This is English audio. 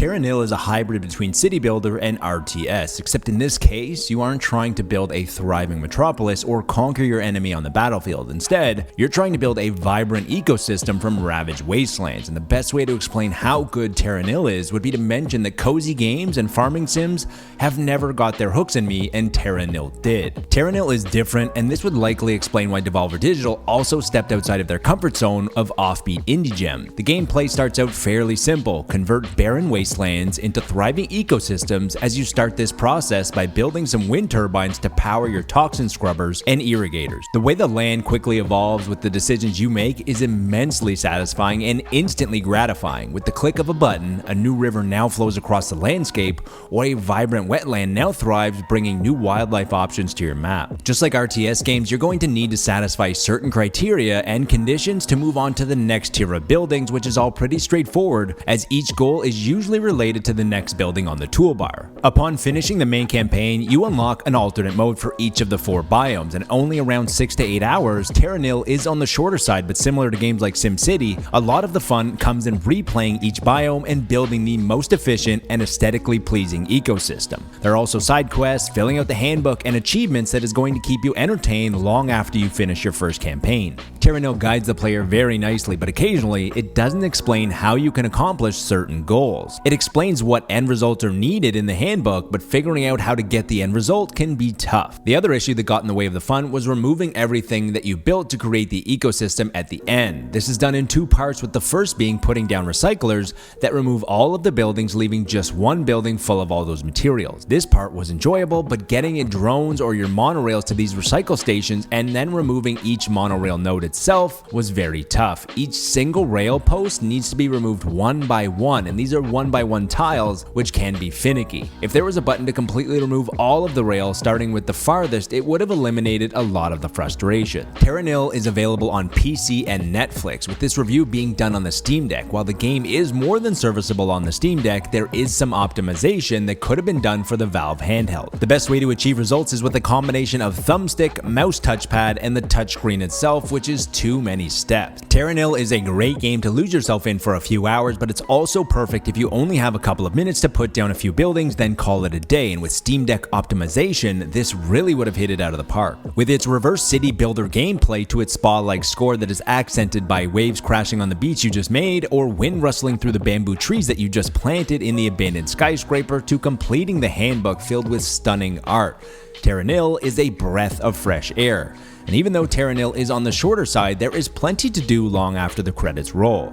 Terra Nil is a hybrid between City Builder and RTS, except in this case, you aren't trying to build a thriving metropolis or conquer your enemy on the battlefield. Instead, you're trying to build a vibrant ecosystem from ravaged wastelands, and the best way to explain how good Terra Nil is would be to mention that cozy games and farming sims have never got their hooks in me, and Terra Nil did. Terra Nil is different, and this would likely explain why Devolver Digital also stepped outside of their comfort zone of offbeat indie gem. The gameplay starts out fairly simple: convert barren wastelands into thriving ecosystems as you start this process by building some wind turbines to power your toxin scrubbers and irrigators. The way the land quickly evolves with the decisions you make is immensely satisfying and instantly gratifying. With the click of a button, a new river now flows across the landscape, or a vibrant wetland now thrives, bringing new wildlife options to your map. Just like RTS games, you're going to need to satisfy certain criteria and conditions to move on to the next tier of buildings, which is all pretty straightforward, as each goal is usually related to the next building on the toolbar. Upon finishing the main campaign, you unlock an alternate mode for each of the 4 biomes, and only around 6 to 8 hours. Terra Nil is on the shorter side, but similar to games like SimCity, a lot of the fun comes in replaying each biome and building the most efficient and aesthetically pleasing ecosystem. There are also side quests, filling out the handbook, and achievements that is going to keep you entertained long after you finish your first campaign. Terra Nil guides the player very nicely, but occasionally it doesn't explain how you can accomplish certain goals. It explains what end results are needed in the handbook, but figuring out how to get the end result can be tough. The other issue that got in the way of the fun was removing everything that you built to create the ecosystem at the end. This is done in 2 parts, with the first being putting down recyclers that remove all of the buildings, leaving just one building full of all those materials. This part was enjoyable, but getting in drones or your monorails to these recycle stations and then removing each monorail node itself was very tough. Each single rail post needs to be removed one by one, and these are 1x1 tiles, which can be finicky. If there was a button to completely remove all of the rails, starting with the farthest, it would have eliminated a lot of the frustration. Terra Nil is available on PC and Netflix, with this review being done on the Steam Deck. While the game is more than serviceable on the Steam Deck, there is some optimization that could have been done for the Valve handheld. The best way to achieve results is with a combination of thumbstick, mouse touchpad, and the touchscreen itself, which is too many steps. Terra Nil is a great game to lose yourself in for a few hours, but it's also perfect if you only have a couple of minutes to put down a few buildings, then call it a day. And with Steam Deck optimization, this really would have hit it out of the park. With its reverse city builder gameplay to its spa-like score that is accented by waves crashing on the beach you just made, or wind rustling through the bamboo trees that you just planted in the abandoned skyscraper, to completing the handbook filled with stunning art, Terra Nil is a breath of fresh air. And even though Terra Nil is on the shorter side, there is plenty to do long after the credits roll.